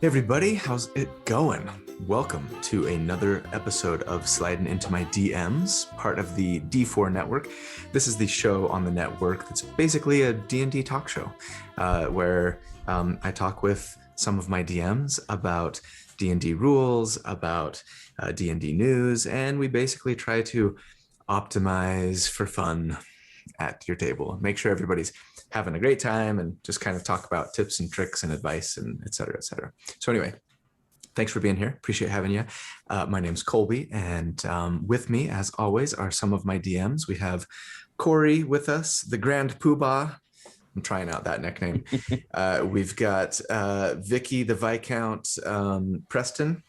Hey everybody, how's it going? Welcome to another episode of Slidin into my DMs, part of the D4 network. This is the show on the network that's basically a D&D talk show, where I talk with some of my DMs about D&D rules, about D&D news, and we basically try to optimize for fun at your table. Make sure everybody's having a great time and just kind of talk about tips and tricks and advice and et cetera, et cetera. So anyway, thanks for being here. Appreciate having you. My name's Colby, and with me, as always, are some of my DMs. We have Corey with us, the Grand Poobah. I'm trying out that nickname. We've got Vicky, the Viscount, Preston,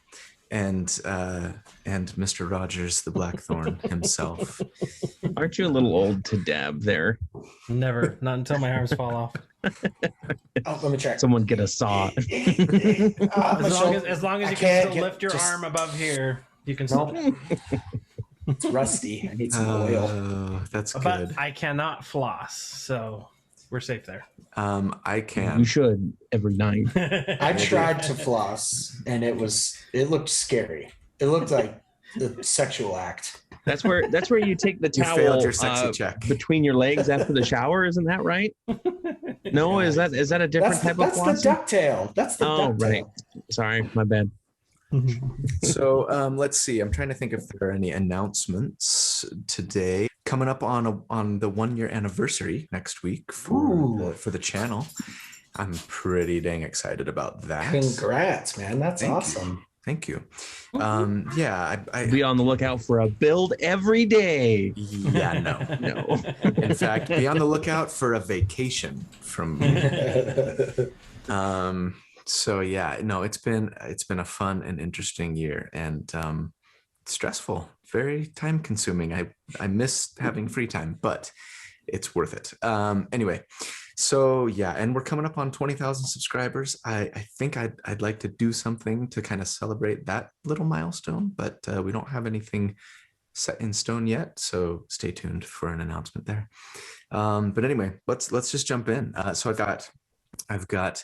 and Mr. Rogers, the Blackthorn himself. Aren't you a little old to dab there? Never. Not until my arms fall off. Oh, let me check. Someone get a saw. As long as you can still lift your arm above here, you can still. Nope. It's rusty. I need some oil. That's good. But I cannot floss, so we're safe there. I can. You should every night. I tried to floss, and it looked scary. It looked like a sexual act. That's where you take the You towel failed your sexy check. between your legs after the shower. Isn't that right? No, is that a different type of That's flossing? the ducktail. That's the ducktail. Right. Sorry, my bad. So let's see. I'm trying to think if there are any announcements today. Coming up on the 1-year anniversary next week for the channel. I'm pretty dang excited about that. Congrats, man. That's awesome. Thank you. Yeah, I Be on the lookout for a build every day. yeah, no. In fact, be on the lookout for a vacation from me. So yeah, no, it's been a fun and interesting year, and stressful, very time consuming. I miss having free time, but it's worth it. Anyway, so yeah, and we're coming up on 20,000 subscribers. I think I'd like to do something to kind of celebrate that little milestone, but we don't have anything set in stone yet, so stay tuned for an announcement there. But anyway, let's just jump in. So I've got,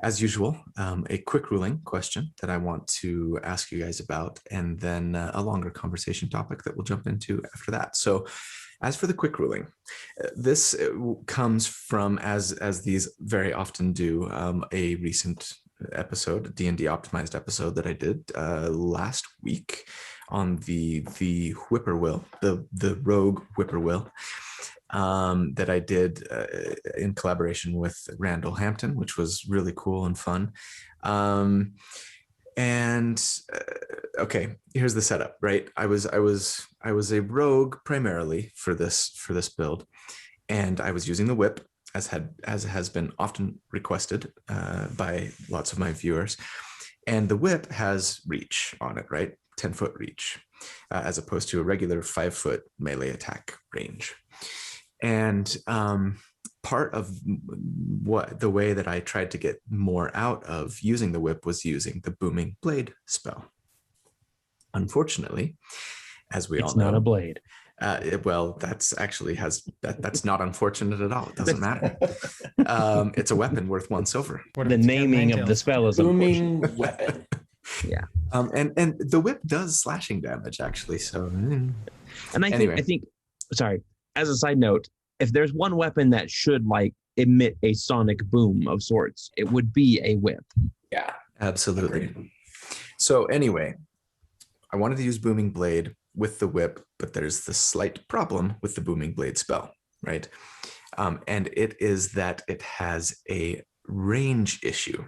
as usual, a quick ruling question that I want to ask you guys about, and then a longer conversation topic that we'll jump into after that. So as for the quick ruling, this comes from, as these very often do, a recent episode, a D&D optimized episode that I did last week on the whippoorwill, the rogue whippoorwill, that I did in collaboration with Randall Hampton, which was really cool and fun. Okay, here's the setup, right? I was a rogue primarily for this build, and I was using the whip as has been often requested by lots of my viewers. And the whip has reach on it, right? 10-foot reach, as opposed to a regular 5-foot melee attack range. And part of the way that I tried to get more out of using the whip was using the booming blade spell. Unfortunately, as we all know, it's not a blade. Well, that's not unfortunate at all. It doesn't matter. It's a weapon worth 1 silver. The naming of the spell is Booming weapon. Yeah. And the whip does slashing damage, actually. So, and I anyway. think sorry, as a side note, if there's one weapon that should emit a sonic boom of sorts, it would be a whip. Yeah, absolutely. So anyway, I wanted to use Booming Blade with the whip, but there's the slight problem with the Booming Blade spell, right? And it is that it has a range issue.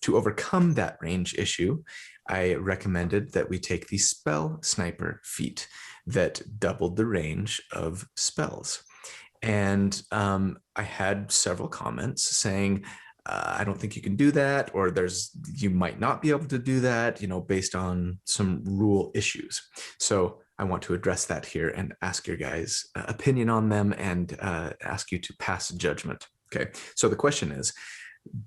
To overcome that range issue, I recommended that we take the Spell Sniper feat that doubled the range of spells. And I had several comments saying, I don't think you can do that, or you might not be able to do that, based on some rule issues. So I want to address that here and ask your guys' opinion on them, and ask you to pass judgment. Okay, so the question is,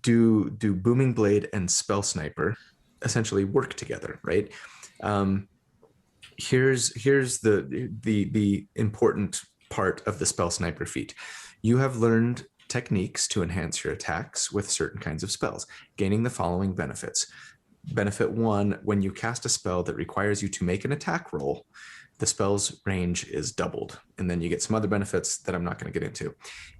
do Booming Blade and Spell Sniper essentially work together, right? Here's the important part of the Spell Sniper feat. You have learned techniques to enhance your attacks with certain kinds of spells, gaining the following benefits. Benefit 1, when you cast a spell that requires you to make an attack roll, the spell's range is doubled. And then you get some other benefits that I'm not going to get into.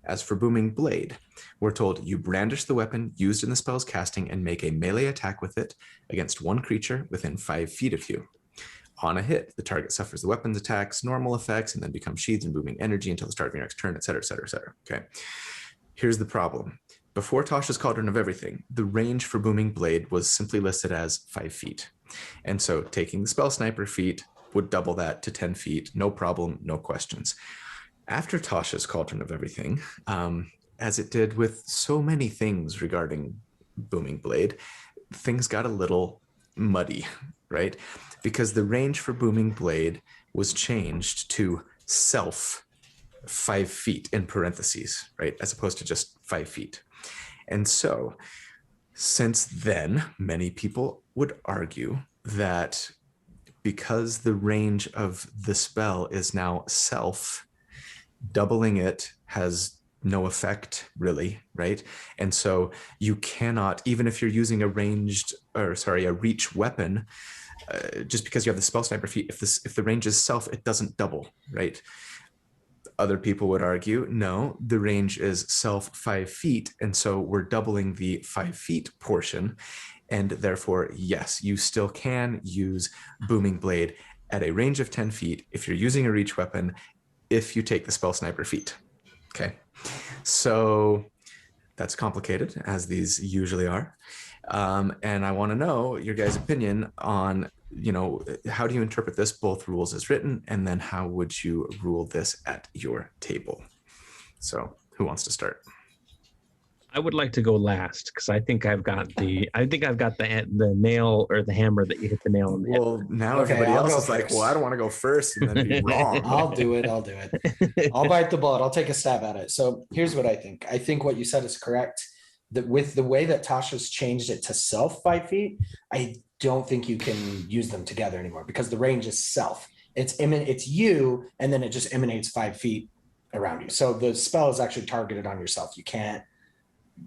As for Booming Blade, we're told you brandish the weapon used in the spell's casting and make a melee attack with it against one creature within 5 feet of you. On a hit, the target suffers the weapon's attacks, normal effects, and then becomes sheathed in booming energy until the start of your next turn, etc., etc., etc. Okay. Here's the problem. Before Tasha's Cauldron of Everything, the range for Booming Blade was simply listed as 5 feet. And so taking the spell sniper feat would double that to 10 feet, no problem, no questions. After Tasha's Cauldron of Everything, as it did with so many things regarding Booming Blade, things got a little muddy, right? Because the range for Booming Blade was changed to self 5 feet in parentheses, right? As opposed to just 5 feet. And so since then, many people would argue that because the range of the spell is now self, doubling it has no effect really, right? And so you cannot, even if you're using a reach weapon, just because you have the spell sniper feat, if the range is self, it doesn't double, right? Other people would argue, no, the range is self 5 feet, and so we're doubling the 5 feet portion, and therefore, yes, you still can use Booming Blade at a range of 10 feet if you're using a reach weapon, if you take the spell sniper feat. Okay, so that's complicated, as these usually are. And I want to know your guys' opinion on, how do you interpret this, both rules as written, and then how would you rule this at your table? So who wants to start? I would like to go last because I think I've got the nail or the hammer that you hit the nail on the head. Well, now everybody else is like, well, I don't want to go first and then be wrong. I'll do it. I'll bite the bullet. I'll take a stab at it. So here's what I think. I think what you said is correct. That with the way that Tasha's changed it to self 5 feet, I don't think you can use them together anymore because the range is self. It's you, and then it just emanates 5 feet around you. So the spell is actually targeted on yourself.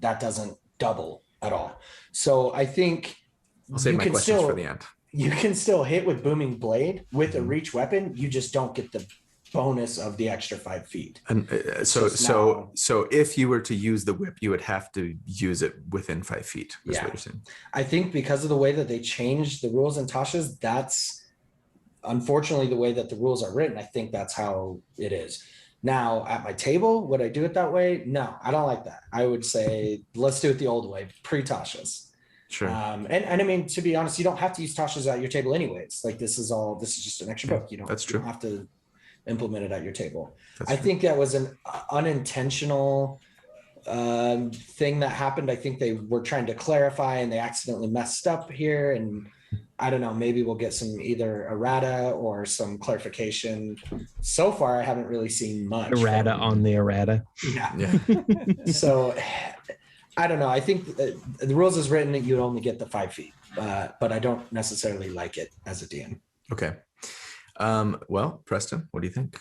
That doesn't double at all. So I think I'll save my questions for the end. You can still hit with Booming Blade with a reach weapon. You just don't get the bonus of the extra 5 feet. And so if you were to use the whip, you would have to use it within 5 feet. Yeah. What you're saying. I think because of the way that they changed the rules in Tasha's, that's unfortunately the way that the rules are written. I think that's how it is. Now, at my table, would I do it that way? No, I don't like that. I would say, let's do it the old way, pre-Tasha's. Sure. And I mean, to be honest, you don't have to use Tasha's at your table anyways. Like this is just an extra book. You don't have to implement it at your table. I think that was an unintentional thing that happened. I think they were trying to clarify and they accidentally messed up here. And I don't know, maybe we'll get some either errata or some clarification. So far, I haven't really seen much. Errata on the errata. Yeah. So I don't know. I think the rules is written that you only get the 5 feet, but I don't necessarily like it as a DM. Okay. Well, Preston, what do you think?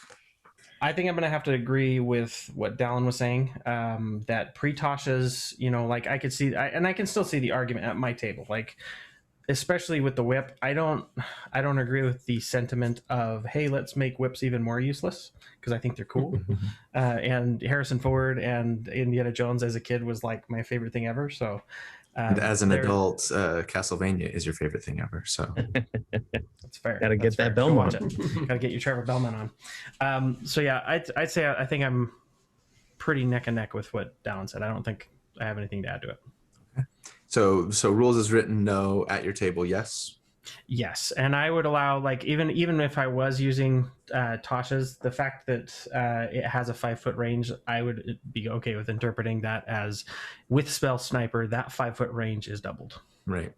I think I'm going to have to agree with what Dallin was saying, that pre-Tasha's, like I could see, and I can still see the argument at my table, like, especially with the whip. I don't agree with the sentiment of, hey, let's make whips even more useless, because I think they're cool. And Harrison Ford and Indiana Jones as a kid was like my favorite thing ever. So and as an adult, Castlevania is your favorite thing ever. So that's fair. Gotta get that Belmont. Gotta get your Trevor Bellman on. So yeah, I'd say I think I'm pretty neck and neck with what Dallin said. I don't think I have anything to add to it. Okay. So rules is written, no. At your table, yes. Yes, and I would allow, like, even if I was using Tasha's, the fact that it has a 5 foot range, I would be okay with interpreting that as, with spell sniper, that 5 foot range is doubled. Right.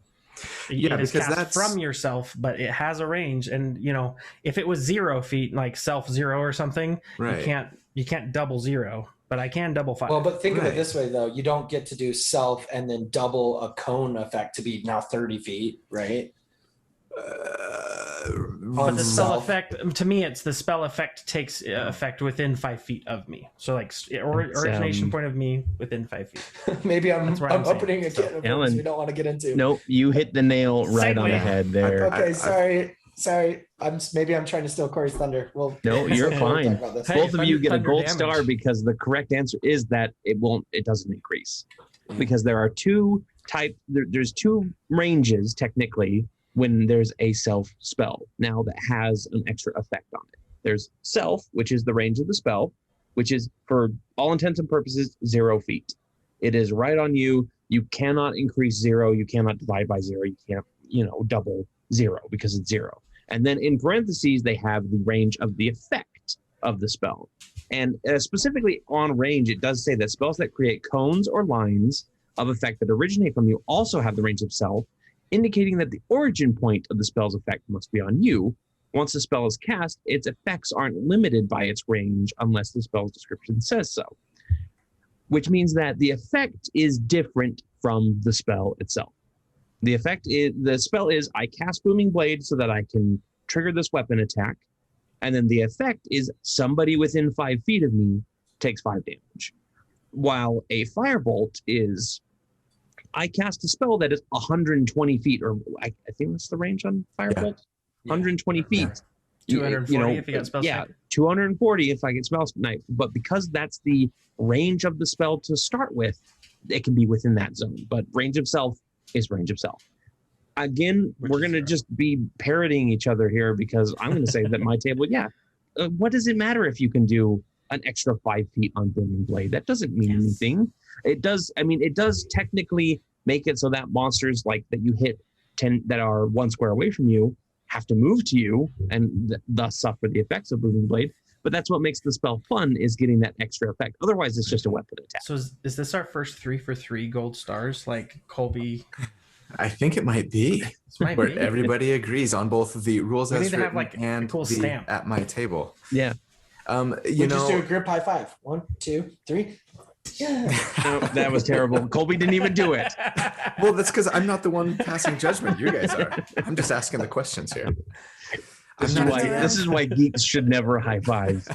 Yeah, because that's from yourself, but it has a range, and if it was 0 feet, like self 0 or something, right, you can't double 0. But I can double 5. Well, but think of it this way, though. You don't get to do self and then double a cone effect to be now 30 feet, right? But the spell self. effect, to me, it's the spell effect takes effect within 5 feet of me. So like origination point of me within 5 feet. Maybe I'm That's what I'm saying. opening a can of Alan. worms we don't want to get into. Nope, you hit the nail right on the Segue. head there. Okay, sorry. Maybe I'm trying to steal Corey's thunder. Well, No, you're fine. Hey, Both of you get a thunder gold damage. star because the correct answer is that it doesn't increase. Because there are two there's two ranges technically when there's a self spell now that has an extra effect on it. There's self, which is the range of the spell, which is for all intents and purposes 0 feet. It is right on you. You cannot increase 0. You cannot divide by 0. You can't, double 0 because it's 0. And then in parentheses, they have the range of the effect of the spell. And specifically on range, it does say that spells that create cones or lines of effect that originate from you also have the range of self, indicating that the origin point of the spell's effect must be on you. Once the spell is cast, its effects aren't limited by its range unless the spell's description says so. Which means that the effect is different from the spell itself. The spell is, I cast Booming Blade so that I can trigger this weapon attack. And then the effect is somebody within 5 feet of me takes 5 damage. While a Firebolt is, I cast a spell that is 120 feet, or I think that's the range on Firebolt. 120 feet. 240 if you got spell Yeah, snipe. 240 if I get spell snipe. But because that's the range of the spell to start with, it can be within that zone. But range of self is range of self. Again, we're going to just be parroting each other here because I'm going to say that my table, what does it matter if you can do an extra 5 feet on Booming Blade? That doesn't mean anything. It does technically make it so that monsters like that you hit 10 that are 1 square away from you have to move to you and thus suffer the effects of Booming Blade. But that's what makes the spell fun, is getting that extra effect. Otherwise, it's just a weapon attack. So is this our first 3 for 3 gold stars? Like Colby? I think it might be. This might where be. everybody agrees on both of the rules We as need to have, written like, a and cool the stamp. at my table. Yeah. We just do a group high five. 1, 2, 3. Yeah. No, that was terrible. Colby didn't even do it. Well, that's because I'm not the one passing judgment. You guys are. I'm just asking the questions here. This is why geeks should never high five.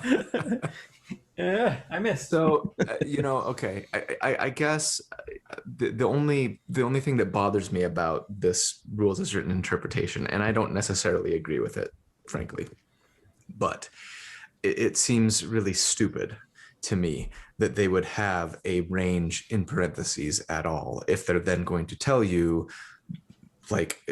Yeah, I missed. So, okay. I guess the only thing that bothers me about this rules as written interpretation, and I don't necessarily agree with it, frankly, but it seems really stupid to me that they would have a range in parentheses at all if they're then going to tell you like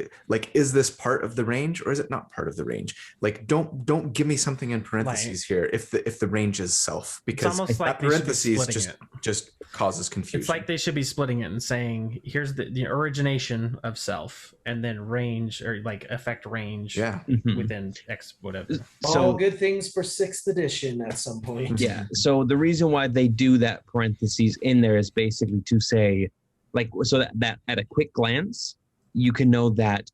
is this part of the range or is it not part of the range? Like don't give me something in parentheses here if the range is self, because almost like that they should be parentheses splitting just causes confusion. It's like they should be splitting it and saying, here's the origination of self and then range, or like effect range within X whatever. All good things for 6th edition at some point. Yeah. So the reason why they do that parentheses in there is basically to say, like, so that at a quick glance, you can know that,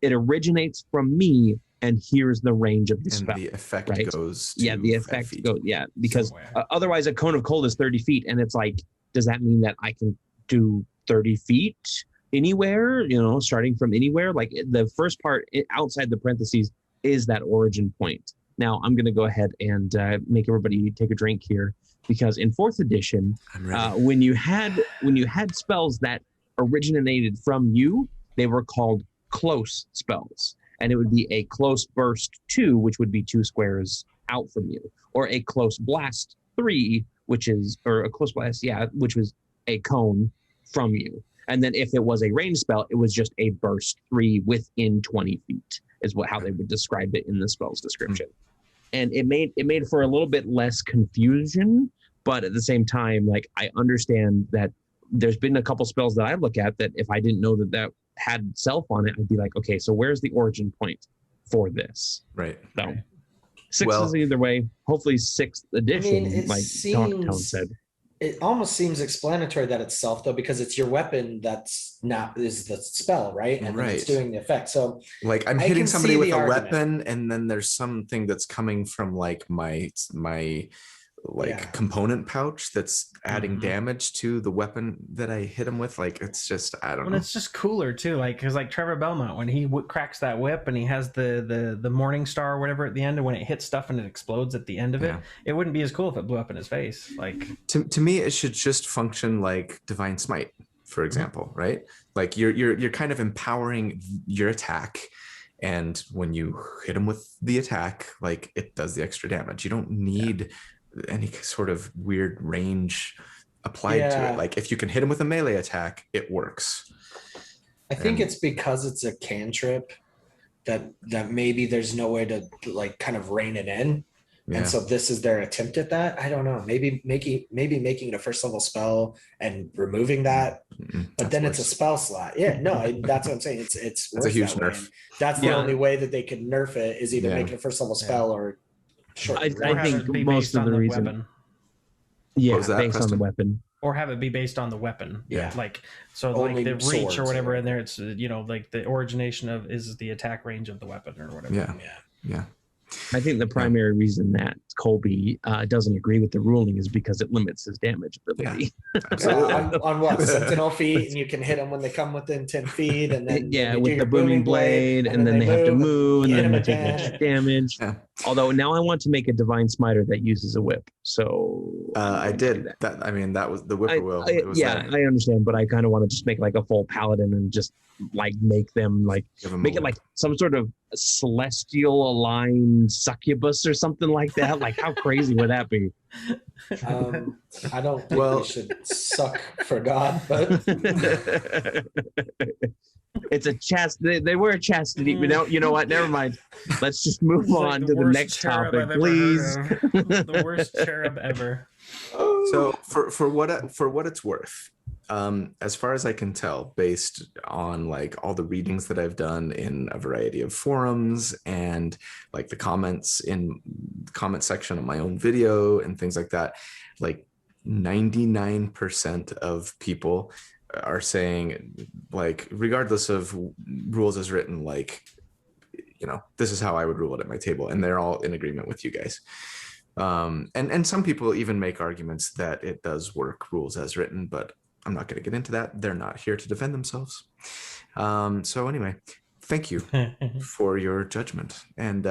it originates from me, and here's the range of the spell. And the effect goes to the 5 effect feet. goes, because otherwise a cone of cold is 30 feet, and it's like, does that mean that I can do 30 feet anywhere, starting from anywhere? Like the first part outside the parentheses is that origin point. Now I'm going to go ahead and make everybody take a drink here, because in 4th edition, when you had spells that originated from you, they were called close spells, and it would be a close burst 2, which would be 2 squares out from you, or a close blast 3, which was a cone from you. And then if it was a range spell, it was just a burst 3 within 20 feet is how they would describe it in the spell's description. And it made for a little bit less confusion, but at the same time, like, I understand that there's been a couple spells that I look at that if I didn't know that had self on it, I'd be like, okay, so where's the origin point for this? Right. So 6 is either way. Hopefully 6th edition, Tone said. It almost seems explanatory that it's self, though, because it's your weapon is the spell, right? And then it's doing the effect. So like I'm hitting somebody with a weapon, and then there's something that's coming from like my like Yeah. component pouch that's adding damage to the weapon that I hit him with. Like, it's just, I don't Well, know. it's just cooler too, like because like Trevor Belmont when he cracks that whip and he has the Morning Star or whatever at the end, and when it hits stuff and it explodes at the end of it, it wouldn't be as cool if it blew up in his face. Like to me, it should just function like Divine Smite, for example, right? Like you're kind of empowering your attack, and when you hit him with the attack, like it does the extra damage. You don't need any sort of weird range applied to it. Like if you can hit him with a melee attack, it works. I think it's because it's a cantrip that maybe there's no way to like kind of rein it in. Yeah. And so this is their attempt at that. I don't know. Maybe making it a first level spell and removing that, but then it's a spell slot. Yeah, no, that's what I'm saying. It's a huge nerf. And that's the only way that they could nerf it is either make it a first level spell or short. I think most of the reason. Weapon. Yeah, that, based on the weapon. Or have it be based on the weapon. Yeah. Like so Only like the reach or whatever swords, in there, it's like the origination of is the attack range of the weapon or whatever. Yeah. I think the primary reason that Colby doesn't agree with the ruling is because it limits his damage ability. On what? Sentinel feet, and you can hit them when they come within 10 feet, and then with the booming blade, and then they have to move, and then they take extra damage. Yeah. Although now I want to make a divine smiter that uses a whip. So I did that. I mean, that was the whippoorwill. I understand, but I kind of want to just make like a full paladin and just like make them like make it like some sort of celestial aligned succubus or something like that. Like how crazy would that be? I don't think we should suck for God, but it's a they wear a chastity. You know what? Never mind. Let's just move on to the next topic, please. The worst cherub ever. So for what it's worth, as far as I can tell, based on like all the readings that I've done in a variety of forums and like the comments in the comment section of my own video and things like that, like 99% of people are saying, like, regardless of rules as written, like, this is how I would rule it at my table, and they're all in agreement with you guys. And some people even make arguments that it does work rules as written, but I'm not going to get into that. They're not here to defend themselves. So anyway, thank you for your judgment. And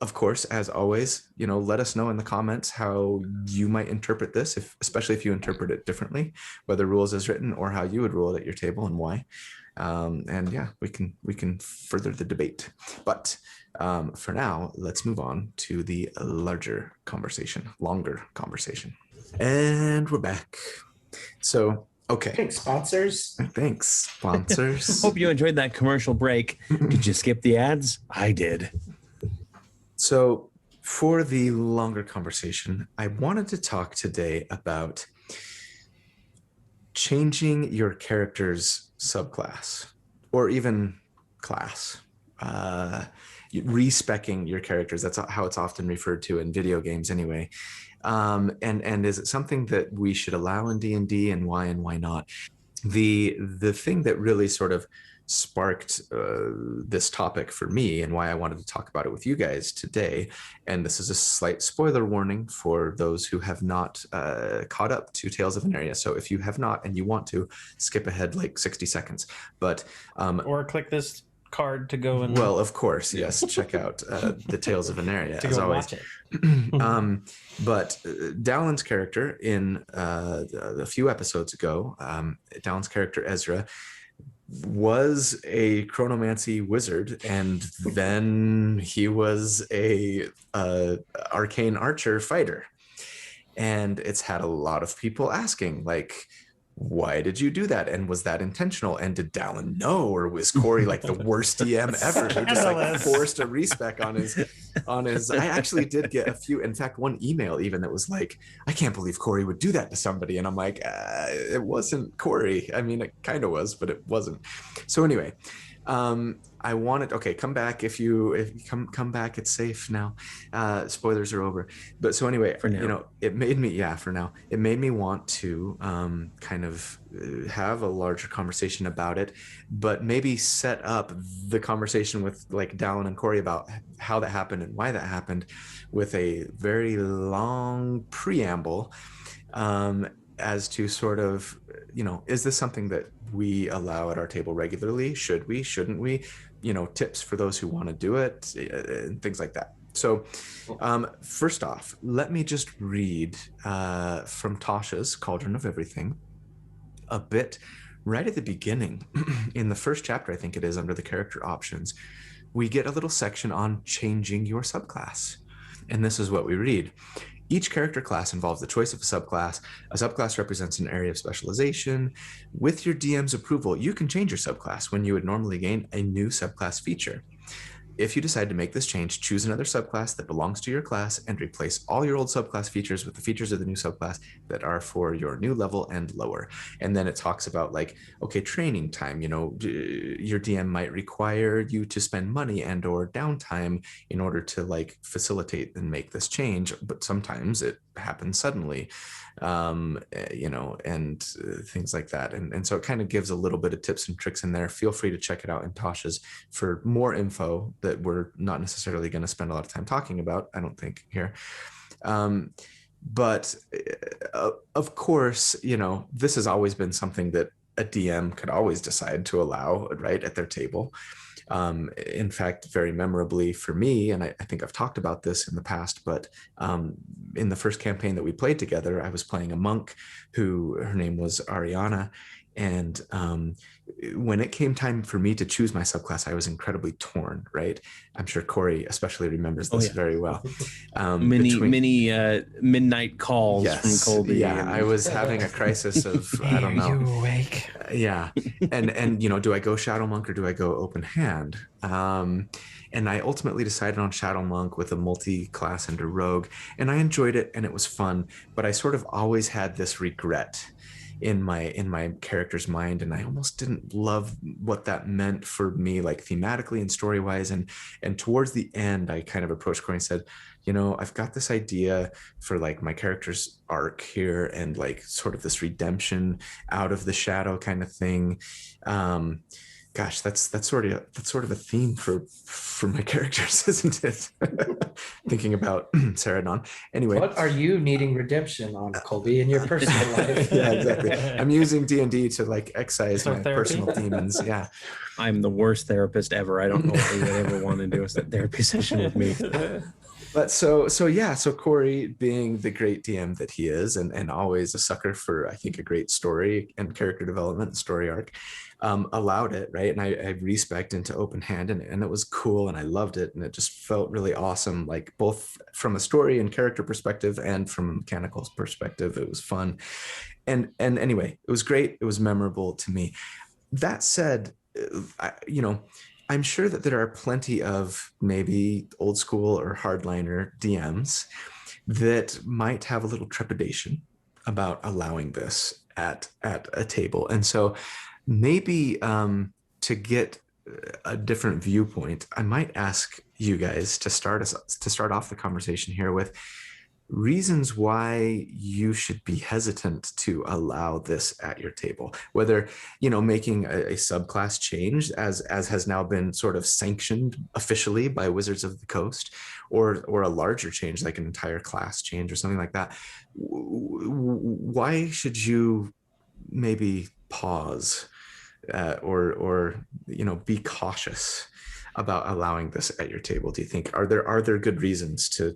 of course, as always, let us know in the comments how you might interpret this, especially if you interpret it differently, whether rules as written or how you would rule it at your table and why. And yeah, we can further the debate. But for now, let's move on to the longer conversation. And we're back. So, okay. Thanks, sponsors. Hope you enjoyed that commercial break. Did you skip the ads? I did. So for the longer conversation, I wanted to talk today about changing your character's subclass or even class, respecking your characters. That's how it's often referred to in video games anyway. And is it something that we should allow in D&D, and why not? The thing that really sort of sparked this topic for me and why I wanted to talk about it with you guys today, and this is a slight spoiler warning for those who have not caught up to Tales of Aneria. So if you have not and you want to, skip ahead like 60 seconds. But or click this card to go and of course, yes, check out the Tales of Aneria to as go always. watch it. But Dallin's character in a few episodes ago, Dallin's character Ezra was a chronomancy wizard, and then he was a arcane archer fighter, and it's had a lot of people asking, like, why did you do that, and was that intentional, and did Dallin know, or was Corey like the worst DM ever who just like forced a respec on his I actually did get a few, in fact one email even that was like, I can't believe Corey would do that to somebody, and I'm like, it wasn't Corey. I mean, it kind of was, but it wasn't. So anyway, I wanted. Okay, come back if you come back. It's safe now. Spoilers are over. But so anyway, For now. you know, it made me, yeah, for now, it made me want to kind of have a larger conversation about it, but maybe set up the conversation with like Dallin and Corey about how that happened and why that happened, with a very long preamble, as to sort of, you know, is this something that we allow at our table regularly? Should we? Shouldn't we? You know, tips for those who want to do it, and things like that. So, first off, let me just read from Tasha's Cauldron of Everything a bit right at the beginning. In the first chapter, I think it is, under the character options, we get a little section on changing your subclass. And this is what we read. Each character class involves the choice of a subclass. A subclass represents an area of specialization. With your DM's approval, you can change your subclass when you would normally gain a new subclass feature. If you decide to make this change, choose another subclass that belongs to your class and replace all your old subclass features with the features of the new subclass that are for your new level and lower. And then it talks about like, okay, training time, you know, your DM might require you to spend money and or downtime in order to like facilitate and make this change, but sometimes it happens suddenly, you know, and things like that. And so it kind of gives a little bit of tips and tricks in there. Feel free to check it out in Tasha's for more info that we're not necessarily going to spend a lot of time talking about, I don't think, here. But of course, you know, this has always been something that a DM could always decide to allow, right, at their table. In fact, very memorably for me, and I think I've talked about this in the past, but in the first campaign that we played together, I was playing a monk who, her name was Ariana. And when it came time for me to choose my subclass, I was incredibly torn, right? I'm sure Corey especially remembers this very well. Many midnight calls from Colby. Yeah, I was having a crisis of, I don't know. Are you awake? Yeah. And, you know, do I go Shadow Monk or do I go Open Hand? And I ultimately decided on Shadow Monk with a multi-class and a rogue. And I enjoyed it and it was fun. But I sort of always had this regret in my character's mind, and I almost didn't love what that meant for me, like thematically and story wise. And towards the end, I kind of approached Corey and said, you know, I've got this idea for like my character's arc here and like sort of this redemption out of the shadow kind of thing. Gosh, that's sort of a theme for my characters, isn't it? Thinking about Saradon. Anyway, What are you needing redemption on, Colby, in your personal life? yeah, exactly. I'm using D&D to like excise So my therapy? personal demons. Yeah. I'm the worst therapist ever. I don't know if they would ever want to do a therapy session with me. But so Corey, being the great DM that he is, and always a sucker for, I think, a great story and character development and story arc, allowed it, right? And I respect into Open Hand, and it was cool, and I loved it, and it just felt really awesome, like both from a story and character perspective and from a mechanical perspective. It was fun, and anyway, it was great. It was memorable to me. That said, you know, I'm sure that there are plenty of maybe old school or hardliner DMs that might have a little trepidation about allowing this at a table. And so maybe to get a different viewpoint, I might ask you guys to start off the conversation here with reasons why you should be hesitant to allow this at your table, whether, you know, making a subclass change as has now been sort of sanctioned officially by Wizards of the Coast, or a larger change like an entire class change or something like that. Why should you maybe pause or you know, be cautious about allowing this at your table? Do you think are there good reasons to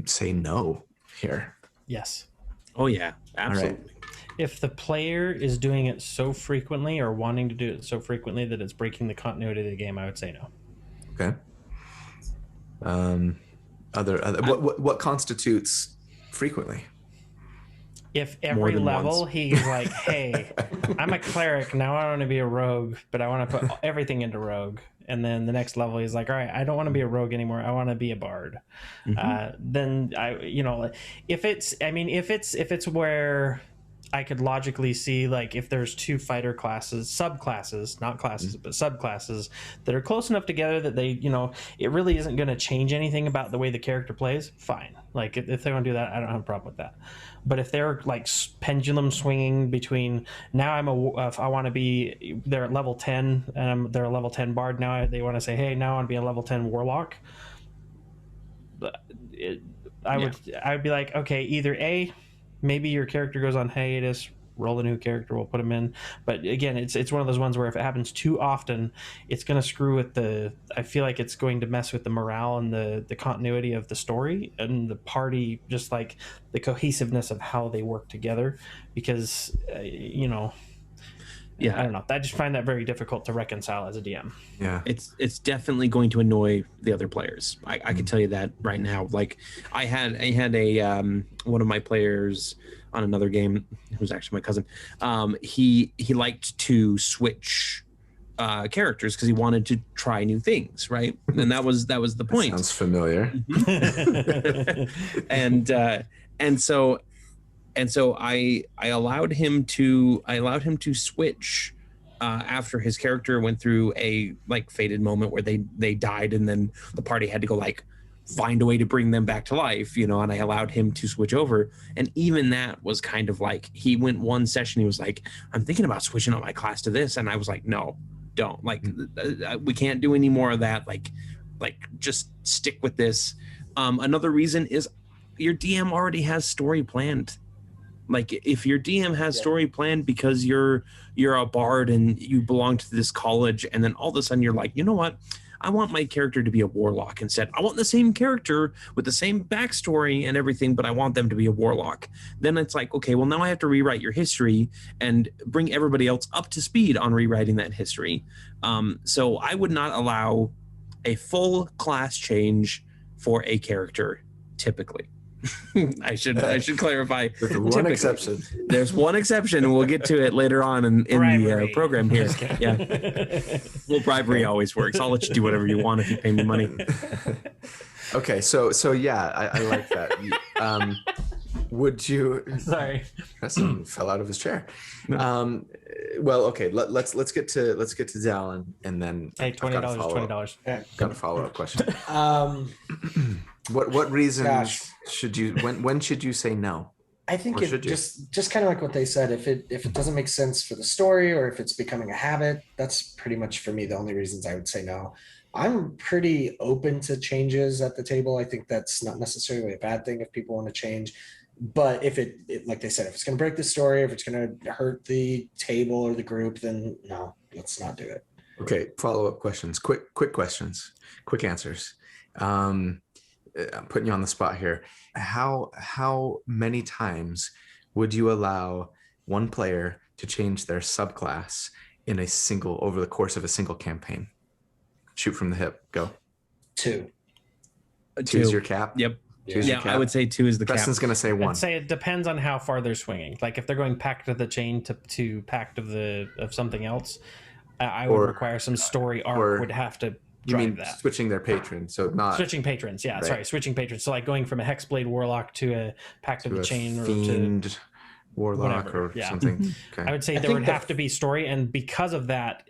say no here? Yes. Oh yeah, absolutely. Right. If the player is doing it so frequently or wanting to do it so frequently that it's breaking the continuity of the game, I would say no. Okay. What constitutes frequently? If every than level once. he's like, hey, I'm a cleric, now I want to be a rogue, but I want to put everything into rogue. And then the next level he's like, all right, I don't want to be a rogue anymore, I want to be a bard. Then I, you know, if it's where I could logically see, like, if there's two fighter classes, subclasses, not classes, but subclasses that are close enough together that they, it really isn't going to change anything about the way the character plays, fine. Like, if they're going to do that, I don't have a problem with that. But if they're like pendulum swinging between, now I want to be, they're at level 10 and they're a level 10 bard, now they want to say, hey, now I want to be a level 10 warlock. I would be like, okay, either A, maybe your character goes on hiatus, roll a new character, we'll put them in. But again, it's one of those ones where if it happens too often, it's going to screw with I feel like it's going to mess with the morale and the continuity of the story and the party, just like the cohesiveness of how they work together. Because, I don't know. I just find that very difficult to reconcile as a DM. Yeah, it's definitely going to annoy the other players. I can tell you that right now. Like I had a one of my players on another game, who's actually my cousin. He liked to switch characters because he wanted to try new things, right? And that was the point. Sounds familiar. And so I allowed him to switch after his character went through a like fated moment where they died, and then the party had to go like find a way to bring them back to life, and I allowed him to switch over. And even that was kind of like, he went one session, he was like, I'm thinking about switching up my class to this, and I was like, no, don't, like we can't do any more of that, like just stick with this. Another reason is your DM already has story planned. Like if your DM has story planned because you're a bard and you belong to this college, and then all of a sudden you're like, you know what? I want my character to be a warlock instead. I want the same character with the same backstory and everything, but I want them to be a warlock. Then it's like, okay, well now I have to rewrite your history and bring everybody else up to speed on rewriting that history. So I would not allow a full class change for a character typically. I should clarify. With one exception. There's one exception, and we'll get to it later on in the program here. Yeah. Well, bribery always works. I'll let you do whatever you want if you pay me money. Okay, so yeah, I like that. Would you? Sorry, Preston fell out of his chair. Well, okay, let's get to Dallin, and then hey, $20, $20. Got a follow-up question. What reason should you? When should you say no? I think it just kind of like what they said. If it doesn't make sense for the story, or if it's becoming a habit, that's pretty much for me the only reasons I would say no. I'm pretty open to changes at the table. I think that's not necessarily a bad thing if people want to change. But if it like they said, if it's going to break the story, if it's going to hurt the table or the group, then no, let's not do it. Okay, follow-up questions. Quick questions. Quick answers. I'm putting you on the spot here. How many times would you allow one player to change their subclass over the course of a single campaign? Shoot from the hip. Go. 2. 2 is your cap? Yep. Yeah, I would say 2 is the cap. Preston's going to say 1. I'd say it depends on how far they're swinging. Like if they're going pact of the chain to pact of something else, I would require some story arc. Would have to drive that. Switching their patron, so not switching patrons. Yeah, right. Sorry, switching patrons. So like going from a Hexblade Warlock to a pact of the chain, or fiend to Warlock, or something. Okay. I would say there would have to be story, and because of that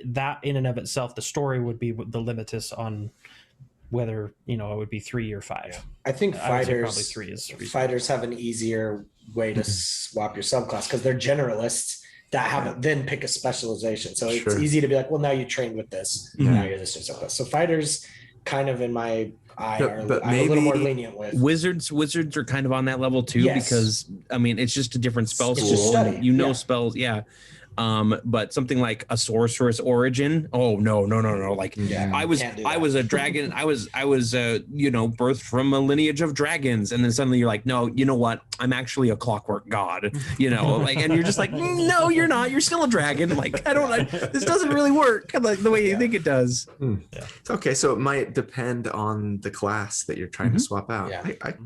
in and of itself, the story would be the limitus on whether it would be 3 or 5. Yeah. I think fighters probably 3 is reasonable. Fighters have an easier way to swap your subclass because they're generalists that have then pick a specialization. So it's easy to be like, well, now you trained with this, now you're this subclass. So fighters, kind of in my eye, I'm a little more lenient with. Wizards are kind of on that level too, because I mean it's just a different spell school. Just study. Spells, but something like a sorcerer's origin, oh no, like I was a dragon, I was birthed from a lineage of dragons, and then suddenly you're like, no, you know what, I'm actually a clockwork god, like, and you're just like, no, you're not, you're still a dragon. Like, this doesn't really work like the way you think it does. Okay, so it might depend on the class that you're trying to swap out.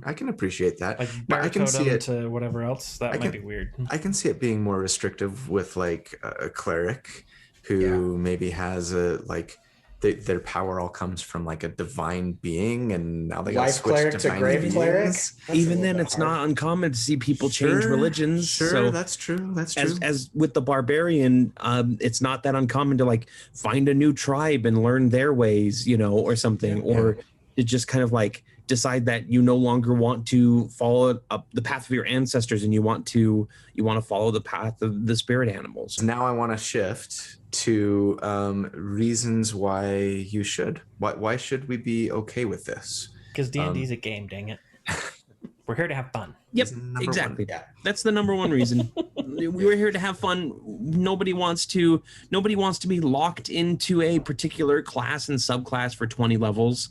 I can appreciate that. Like I can see it to whatever else that might be weird. I can see it being more restrictive with like a cleric who maybe has their power all comes from like a divine being, and now they got Life cleric to grave cleric. That's Even a then, little it's bit hard. not uncommon to see people change religions. Sure, So that's true. That's true. as with the barbarian, it's not that uncommon to like find a new tribe and learn their ways, or something, or to just kind of like decide that you no longer want to follow up the path of your ancestors and you want to follow the path of the spirit animals. Now I want to shift to reasons why you should. Why should we be okay with this? Because D&D is a game, dang it. We're here to have fun. Yep, Number exactly. one. Yeah. That's the number one reason. We were here to have fun. Nobody wants to be locked into a particular class and subclass for 20 levels.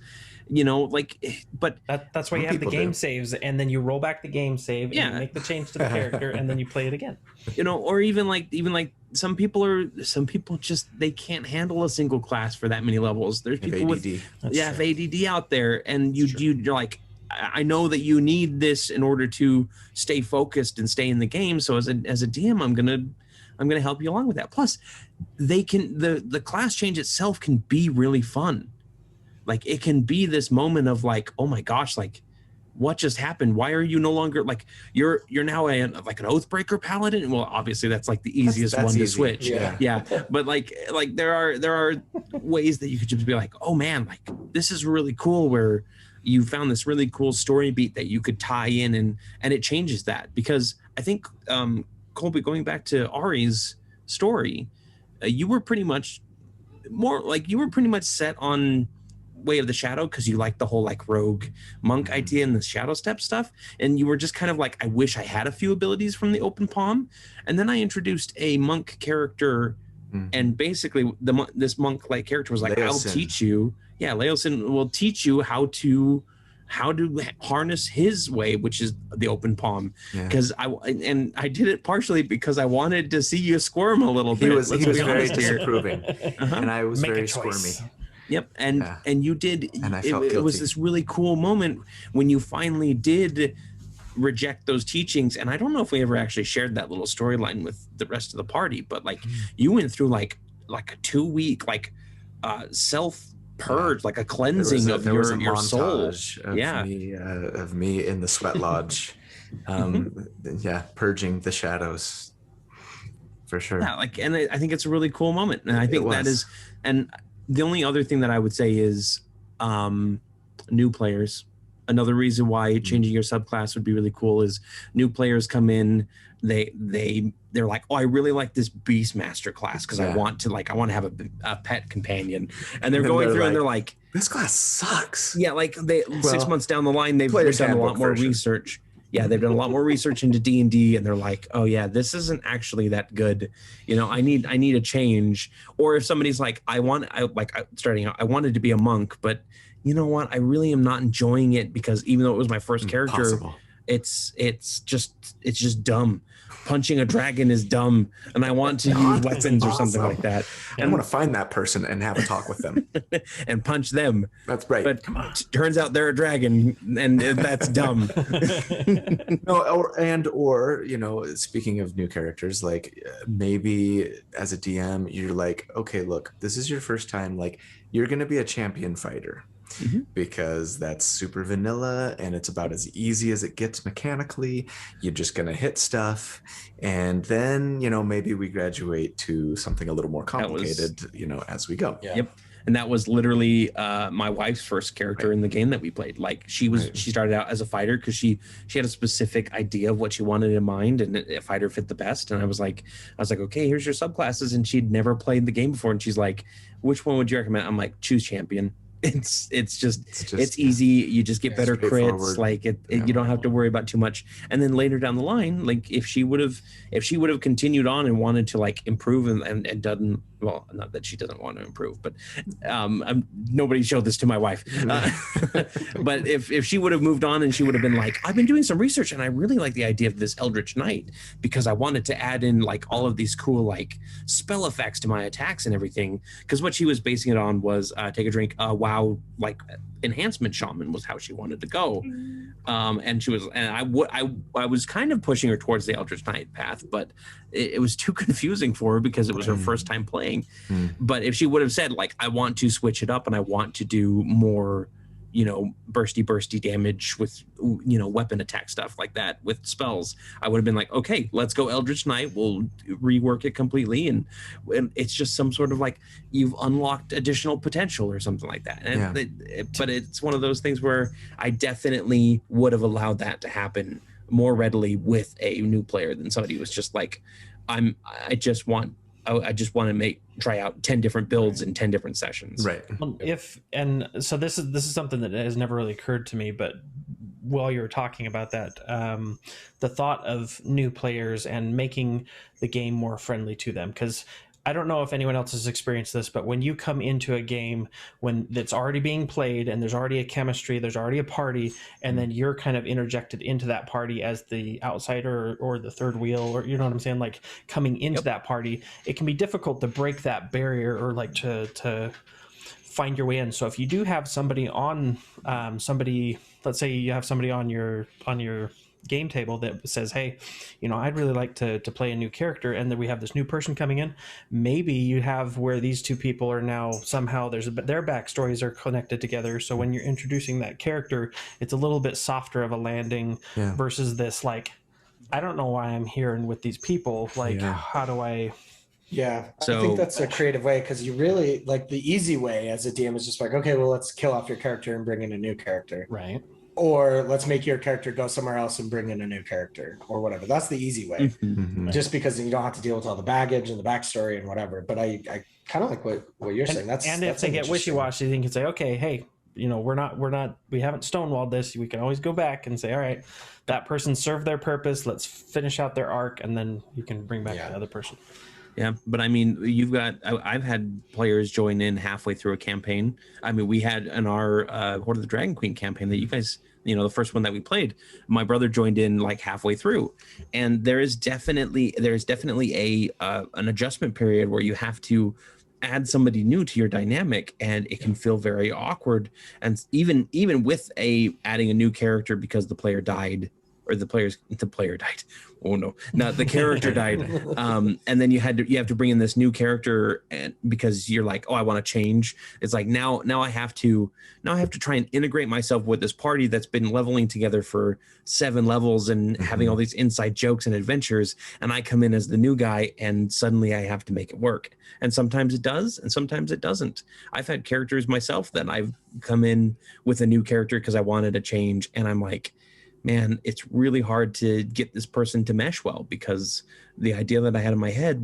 But that's why you have the game saves, and then you roll back the game save, and you make the change to the character, and then you play it again. Or even like some people just they can't handle a single class for that many levels. There's people with have ADD out there, and you're like, I know that you need this in order to stay focused and stay in the game. So as a DM, I'm gonna help you along with that. Plus, the class change itself can be really fun. Like it can be this moment of like, oh my gosh, like what just happened? Why are you no longer like you're now an Oathbreaker paladin? Well, obviously that's like the easiest one to switch. Yeah. But like there are ways that you could just be like, oh man, like this is really cool where you found this really cool story beat that you could tie in and it changes that. Because I think Colby, going back to Ari's story, you were pretty much set on Way of the Shadow because you like the whole like rogue monk idea and the shadow step stuff, and you were just kind of like, I wish I had a few abilities from the open palm. And then I introduced a monk character, and basically this monk like character was like, Leosin. I'll teach you. Yeah, Leosin will teach you how to harness his way, which is the open palm. Because I did it partially because I wanted to see you squirm a little bit. He was very disapproving, and I was very squirmy. Yep, and you did, and I felt it was this really cool moment when you finally did reject those teachings. And I don't know if we ever actually shared that little storyline with the rest of the party, but like you went through like a 2-week self purge, like a cleansing of your soul. Of me in the sweat lodge, purging the shadows, for sure. Yeah, and I think it's a really cool moment, and I think that is, and the only other thing that I would say is new players. Another reason why changing your subclass would be really cool is new players come in, they're like, oh, I really like this Beastmaster class because I want to have a pet companion, and they're going through and they're like, this class sucks. Yeah, 6 months down the line they've done a lot more research. Yeah, they've done a lot more research into D&D, and they're like, oh yeah, this isn't actually that good. I need a change. Or if somebody's like, starting out, I wanted to be a monk, but you know what? I really am not enjoying it because even though it was my first character, it's just dumb. Punching a dragon is dumb, and I want to use weapons or something like that. And I want to find that person and have a talk with them and punch them. That's right. But turns out they're a dragon, and that's dumb. or speaking of new characters, like maybe as a DM, you're like, okay, look, this is your first time. Like, you're going to be a champion fighter. Because that's super vanilla and it's about as easy as it gets mechanically. You're just going to hit stuff. And then, maybe we graduate to something a little more complicated, as we go. Yeah. Yep. And that was literally my wife's first character in the game that we played. Like she started out as a fighter because she had a specific idea of what she wanted in mind, and a fighter fit the best. And I was like, okay, here's your subclasses. And she'd never played the game before. And she's like, which one would you recommend? I'm like, choose champion. It's easy. You just get better crits. Like you don't have to worry about too much. And then later down the line, like if she would have continued on and wanted to like improve and done well, not that she doesn't want to improve, but nobody showed this to my wife. But if she would have moved on and she would have been like, I've been doing some research and I really like the idea of this Eldritch Knight because I wanted to add in like all of these cool like spell effects to my attacks and everything. Because what she was basing it on was take a drink, WoW like enhancement shaman was how she wanted to go. And she was, and I was kind of pushing her towards the Eldritch Knight path, but it was too confusing for her because it was her first time playing playing. Hmm. But if she would have said, like, I want to switch it up and I want to do more, bursty damage with, weapon attack stuff like that with spells, I would have been like, okay, let's go Eldritch Knight. We'll rework it completely. And it's just some sort of like, you've unlocked additional potential or something like that. And but it's one of those things where I definitely would have allowed that to happen more readily with a new player than somebody who was just like, I just want to try out 10 different builds in 10 different sessions. Right. So this is something that has never really occurred to me, but while you were talking about that, the thought of new players and making the game more friendly to them, because I don't know if anyone else has experienced this, but when you come into a game when that's already being played and there's already a chemistry, there's already a party, and then you're kind of interjected into that party as the outsider or the third wheel, or you know what I'm saying, like coming into that party, it can be difficult to break that barrier or like to find your way in. So if you do have somebody on let's say you have somebody on your game table that says, hey, I'd really like to play a new character, and then we have this new person coming in, maybe you have where these two people are now somehow their backstories are connected together, so when you're introducing that character, it's a little bit softer of a landing versus this like, I don't know why I'm here and with these people, like how do I... So I think that's a creative way, because you really like the easy way as a DM is just like, okay, well, let's kill off your character and bring in a new character, right? Or let's make your character go somewhere else and bring in a new character or whatever. That's the easy way, just because you don't have to deal with all the baggage and the backstory and whatever. But I kind of like what you're saying. If they get wishy-washy, they can say, okay, hey, we haven't stonewalled this. We can always go back and say, all right, that person served their purpose. Let's finish out their arc, and then you can bring back the other person. Yeah, but I mean, I've had players join in halfway through a campaign. I mean, we had in our Horde of the Dragon Queen campaign that you guys, the first one that we played, my brother joined in like halfway through, and there is definitely an adjustment period where you have to add somebody new to your dynamic, and it can feel very awkward. And even with adding a new character because the player died. Or the player died. Oh no, not the character died. And then you have to bring in this new character, and because you're like, oh, I want to change. It's like now I have to try and integrate myself with this party that's been leveling together for 7 levels and having all these inside jokes and adventures. And I come in as the new guy, and suddenly I have to make it work. And sometimes it does, and sometimes it doesn't. I've had characters myself that I've come in with a new character because I wanted a change, and I'm like, man, it's really hard to get this person to mesh well, because the idea that I had in my head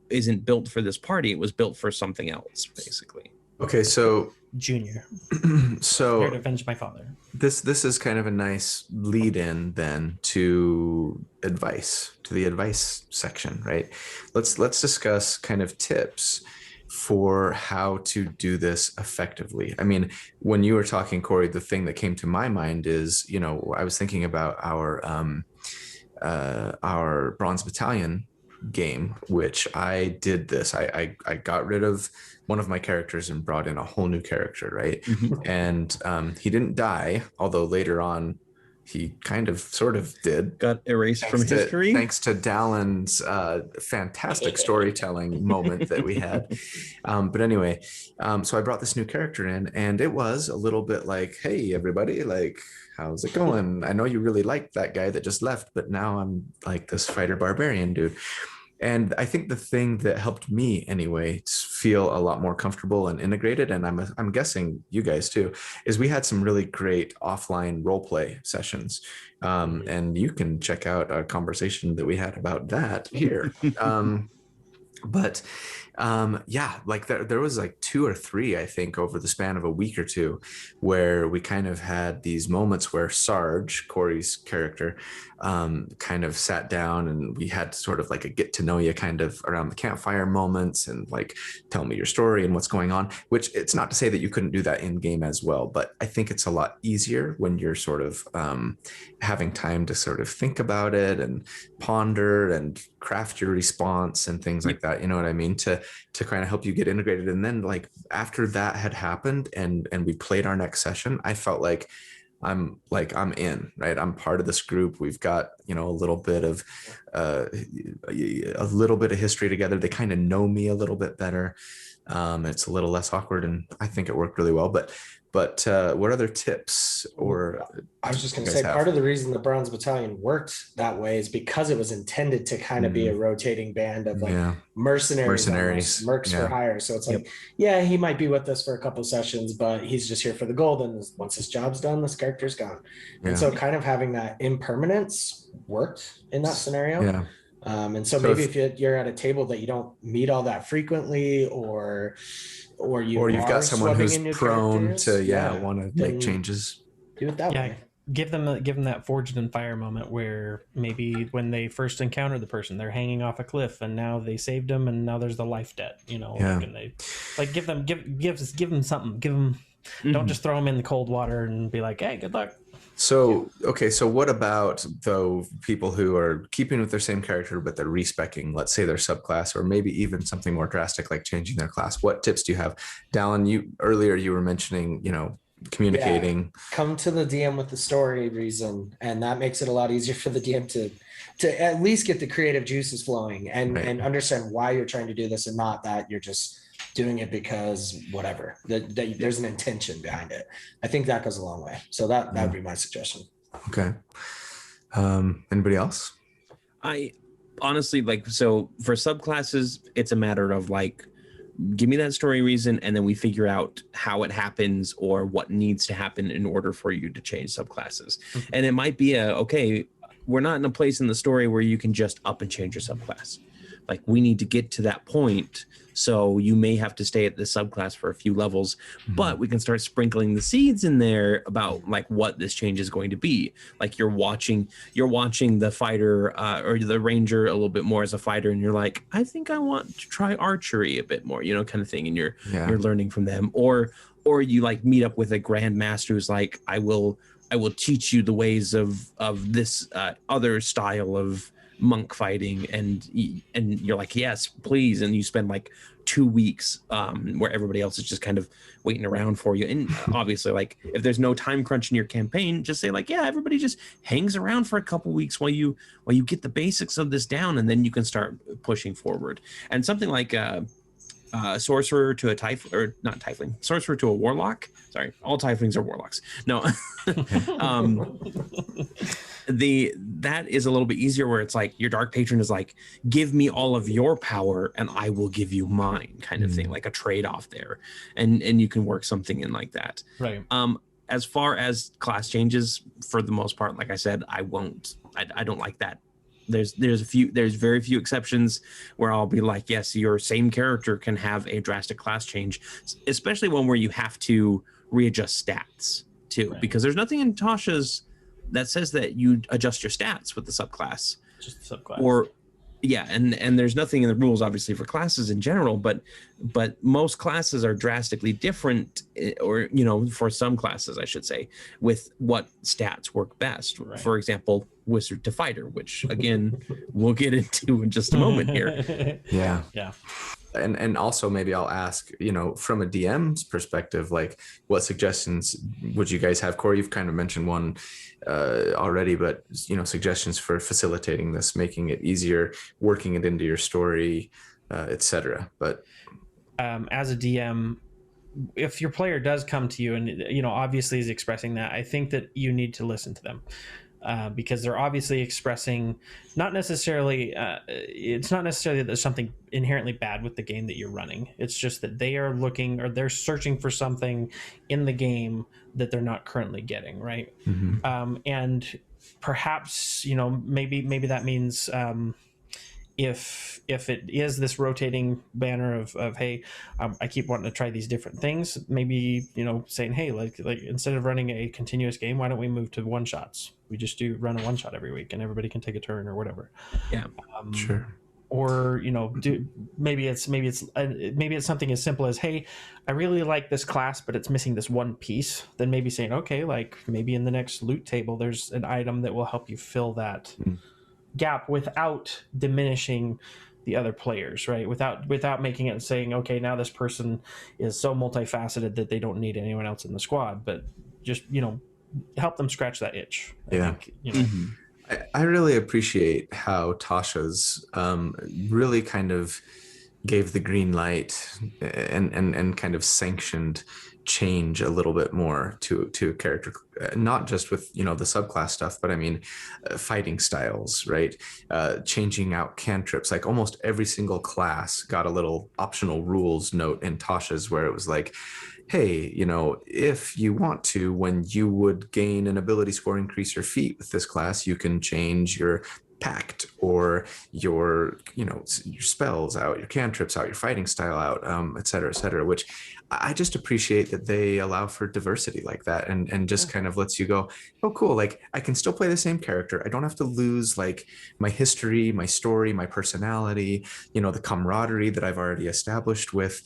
isn't built for this party. It was built for something else, basically. Okay, so Junior. So here to avenge my father. This is kind of a nice lead in then to the advice section, right? Let's discuss kind of tips for how to do this effectively. I mean, when you were talking, Corey, the thing that came to my mind is, I was thinking about our Bronze Battalion game, which I did this. I got rid of one of my characters and brought in a whole new character, right? And he didn't die, although later on he kind of sort of did. Got erased from history. Thanks to Dallin's fantastic storytelling moment that we had. But anyway, so I brought this new character in, and it was a little bit like, hey, everybody, like, how's it going? I know you really liked that guy that just left, but now I'm like this fighter barbarian dude. And I think the thing that helped me anyway to feel a lot more comfortable and integrated, and I'm guessing you guys too, is we had some really great offline role play sessions. And you can check out a conversation that we had about that here. Like there was like 2 or 3, I think, over the span of a week or two, where we kind of had these moments where Sarge, Corey's character, kind of sat down, and we had sort of like a get to know you kind of around the campfire moments, and like, tell me your story and what's going on, which it's not to say that you couldn't do that in game as well, but I think it's a lot easier when you're sort of having time to sort of think about it and ponder and craft your response and things like that. You know what I mean? To kind of help you get integrated. And then like after that had happened and we played our next session, I felt like I'm in, right? I'm part of this group. We've got, a little bit of history together. They kind of know me a little bit better. It's a little less awkward, and I think it worked really well. But what other tips or I was just going to you guys say, have? part of the reason the Bronze Battalion worked that way is because it was intended to kind of be a rotating band of like mercenaries, mercs for hire. So it's like, yeah, he might be with us for a couple of sessions, but he's just here for the gold. And once his job's done, this character's gone. And so kind of having that impermanence worked in that scenario. Yeah. And so maybe if you're at a table that you don't meet all that frequently, or you've got someone who's prone to want to make changes, do it that way. Give them that forged in fire moment where maybe when they first encounter the person, they're hanging off a cliff and now they saved them and now there's the life debt, and they give them something, don't just throw them in the cold water and be like, hey, good luck. So what about though people who are keeping with their same character but they're respecing, let's say, their subclass, or maybe even something more drastic like changing their class? What tips do you have? Dallin, earlier you were mentioning, communicating. Yeah. Come to the DM with the story reason, and that makes it a lot easier for the DM to at least get the creative juices flowing and understand why you're trying to do this, and not that you're just doing it because whatever, that there's an intention behind it. I think that goes a long way. So that would be my suggestion. Okay. Anybody else? I honestly so for subclasses, it's a matter of give me that story reason, and then we figure out how it happens or what needs to happen in order for you to change subclasses. And it might be we're not in a place in the story where you can just up and change your subclass. We need to get to that point. So you may have to stay at the subclass for a few levels, but we can start sprinkling the seeds in there about what this change is going to be. You're watching the fighter or the ranger a little bit more as a fighter, and you're like, I think I want to try archery a bit more, kind of thing. And you're learning from them, or you meet up with a grandmaster who's like, I will teach you the ways of this other style of monk fighting, and you're like, yes, please. And you spend 2 weeks where everybody else is just kind of waiting around for you. And obviously, if there's no time crunch in your campaign, just say everybody just hangs around for a couple weeks while you get the basics of this down, and then you can start pushing forward. And something like sorcerer to a sorcerer to a warlock. Sorry, all tieflings are warlocks. No. That is a little bit easier, where it's your dark patron is give me all of your power and I will give you mine, kind of thing, a trade-off there. And you can work something in like that. Right. As far as class changes, for the most part, like I said, I don't like that. There's very few exceptions where I'll be like, yes, your same character can have a drastic class change, especially one where you have to readjust stats too, because there's nothing in Tasha's that says that you adjust your stats with the subclass. Just the subclass. And there's nothing in the rules, obviously, for classes in general, but most classes are drastically different, or for some classes, I should say, with what stats work best. Right. For example, wizard to fighter, which again we'll get into in just a moment here. Yeah. And also maybe I'll ask, from a DM's perspective, what suggestions would you guys have? Corey, you've kind of mentioned one already, but suggestions for facilitating this, making it easier, working it into your story, etc. But as a DM, if your player does come to you and obviously is expressing that, I think that you need to listen to them. Because they're obviously expressing it's not necessarily that there's something inherently bad with the game that you're running. It's just that they are looking, or they're searching for something in the game that they're not currently getting, right? And perhaps maybe that means if it is this rotating banner of hey, I keep wanting to try these different things, maybe saying, hey, like instead of running a continuous game, why don't we move to one shots? We just run a one shot every week and everybody can take a turn or whatever. Sure. Or maybe it's something as simple as, hey, I really like this class but it's missing this one piece. Then maybe saying, okay, maybe in the next loot table there's an item that will help you fill that gap without diminishing the other players, right? Without making it saying, okay, now this person is so multifaceted that they don't need anyone else in the squad, but just help them scratch that itch. I Yeah. think, you know. I really appreciate how Tasha's really kind of gave the green light and kind of sanctioned change a little bit more to a character, not just with, you know, the subclass stuff, but I mean, fighting styles, right? Changing out cantrips. Like almost every single class got a little optional rules note in Tasha's where it was like, hey, you know, if you want to, when you would gain an ability score increase or feat with this class, you can change your pact or your, you know, your spells out, your cantrips out, your fighting style out, et cetera, which I just appreciate that they allow for diversity like that and just kind of lets you go, oh, cool. Like I can still play the same character. I don't have to lose like my history, my story, my personality, you know, the camaraderie that I've already established with,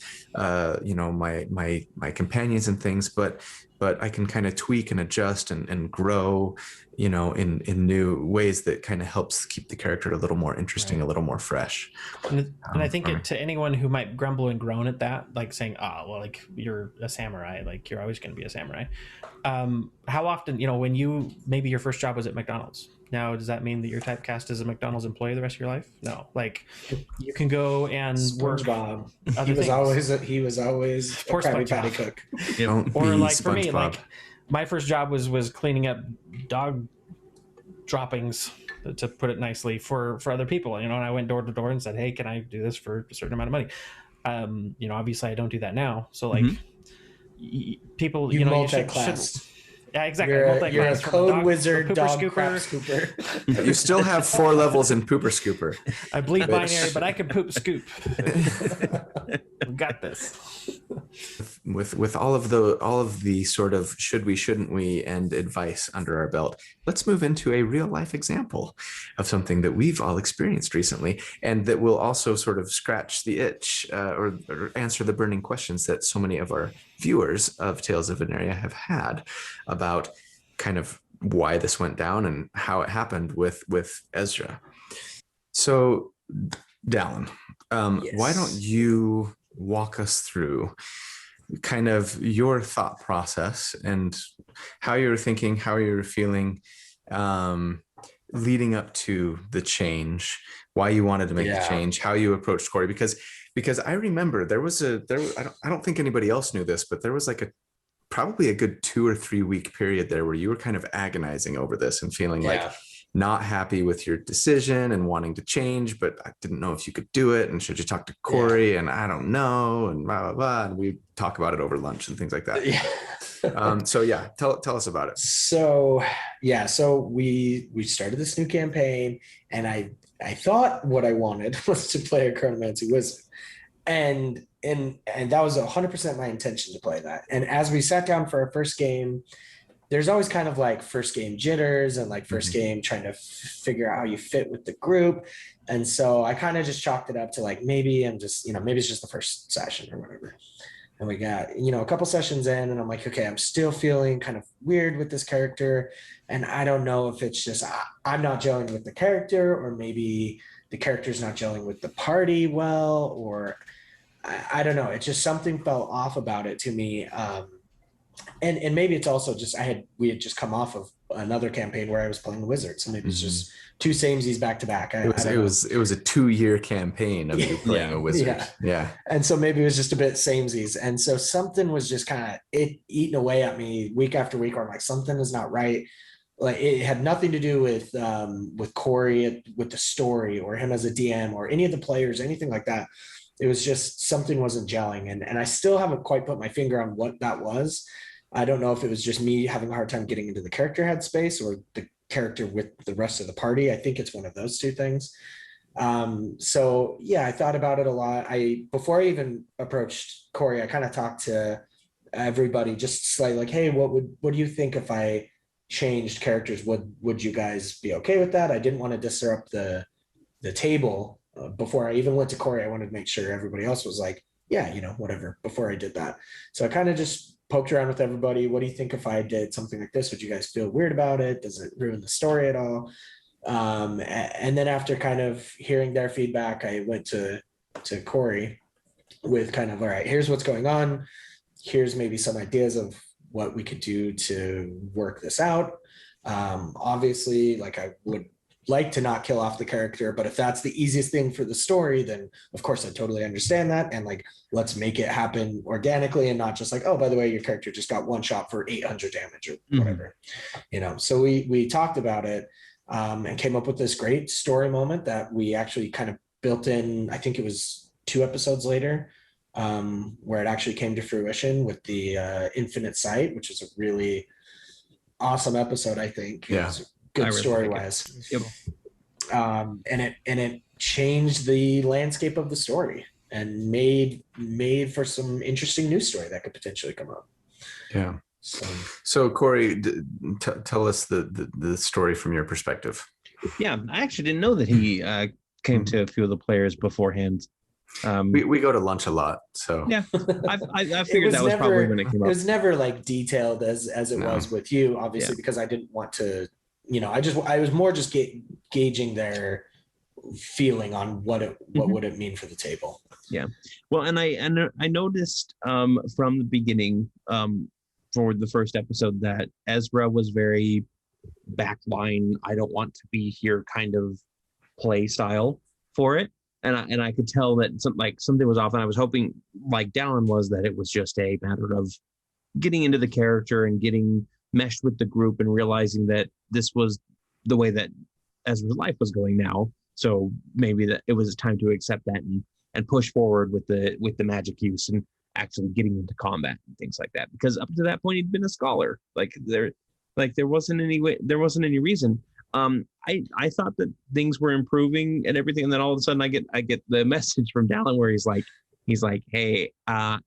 you know, my companions and things, but I can kind of tweak and adjust and grow, you know, in new ways that kind of helps keep the character a little more interesting, Right. a little more fresh. And I think to anyone who might grumble and groan at that, like saying, well, like you're a samurai, like you're always going to be a samurai. How often, you know, when maybe your first job was at McDonald's. Now, does that mean that you're typecast as a McDonald's employee the rest of your life? No, like you can go and work. SpongeBob. Other He was things. he was always a Poor Krabby SpongeBob. Patty cook. Don't Or be like for me, SpongeBob. like my first job was cleaning up dog droppings, to put it nicely, for other people, you know, and I went door to door and said, hey, can I do this for a certain amount of money? You know, obviously I don't do that now, so like people, You know, multi-classed. yeah, exactly. You're a From code dog, wizard, pooper dog scooper. crap scooper. You still have 4 levels in Pooper Scooper. I bleed Which- binary, but I can poop scoop. We've got this. With all of the sort of should we, shouldn't we, and advice under our belt, let's move into a real life example of something that we've all experienced recently, and that will also sort of scratch the itch or answer the burning questions that so many of our viewers of Tales of Aneria have had about kind of why this went down and how it happened with Ezra. So, Dallin, why don't you walk us through kind of your thought process and how you were thinking, how you were feeling leading up to the change, why you wanted to make the change, how you approached Corey, because I remember I don't think anybody else knew this, but there was like probably a good 2 or 3 week period there where you were kind of agonizing over this and feeling like not happy with your decision and wanting to change, but I didn't know if you could do it. And should you talk to Corey? And I don't know. And blah, blah, blah. And we talk about it over lunch and things like that. Tell us about it. So we started this new campaign, and I thought what I wanted was to play a chronomancy wizard. And that was 100% my intention to play that. And as we sat down for our first game, there's always kind of like first game jitters and like first game trying to figure out how you fit with the group. And so I kind of just chalked it up to like, maybe I'm just, maybe it's just the first session or whatever. And we got, a couple sessions in, and I'm like, okay, I'm still feeling kind of weird with this character. And I don't know if it's just, I'm not gelling with the character, or maybe the character's not gelling with the party well, or I don't know. It's just something felt off about it to me. And maybe it's also just we had just come off of another campaign where I was playing the wizard, so maybe it's just two samesies back to back. It was a 2-year campaign of you playing a wizard. Yeah. And so maybe it was just a bit samesies, and so something was just kind of eating away at me week after week, where I'm like, something is not right. Like it had nothing to do with Corey, with the story, or him as a DM, or any of the players, anything like that. It was just something wasn't gelling, and I still haven't quite put my finger on what that was. I don't know if it was just me having a hard time getting into the character headspace, or the character with the rest of the party. I think it's one of those two things. So yeah, I thought about it a lot. Before I even approached Corey, I kind of talked to everybody, just slightly like, hey, what do you think if I changed characters? Would you guys be okay with that? I didn't want to disrupt the table. Before I even went to Corey, I wanted to make sure everybody else was like, yeah, whatever, before I did that. So I kind of just poked around with everybody. What do you think if I did something like this? Would you guys feel weird about it? Does it ruin the story at all? And then after kind of hearing their feedback, I went to Corey with kind of, all right, here's what's going on. Here's maybe some ideas of what we could do to work this out. Obviously, like I would like to not kill off the character, but if that's the easiest thing for the story, then of course I totally understand that. And like, let's make it happen organically and not just like, oh, by the way, your character just got one shot for 800 damage or whatever, you know? So we talked about it and came up with this great story moment that we actually kind of built in. I think it was 2 episodes later, where it actually came to fruition with the Infinite Sight, which is a really awesome episode, I think. Yeah. It was good really story like wise. Yep. And it changed the landscape of the story and made for some interesting news story that could potentially come up. Yeah. So Corey, tell us the story from your perspective. Yeah, I actually didn't know that he came to a few of the players beforehand. We go to lunch a lot, so yeah, I figured that was probably when it came up. It was never like detailed as it was with you, obviously, because I didn't want to, you know, I was more just gauging their feeling on what would it mean for the table. Yeah, well, and I noticed from the beginning for the first episode that Ezra was very backline, I don't want to be here kind of play style for it. And I could tell that something was off, and I was hoping, like Dallin was, that it was just a matter of getting into the character and getting meshed with the group and realizing that this was the way that Ezra's life was going now. So maybe that it was time to accept that and push forward with the magic use and actually getting into combat and things like that. Because up to that point, he'd been a scholar. There wasn't any reason. I thought that things were improving and everything, and then all of a sudden I get the message from Dallin where he's like, hey, I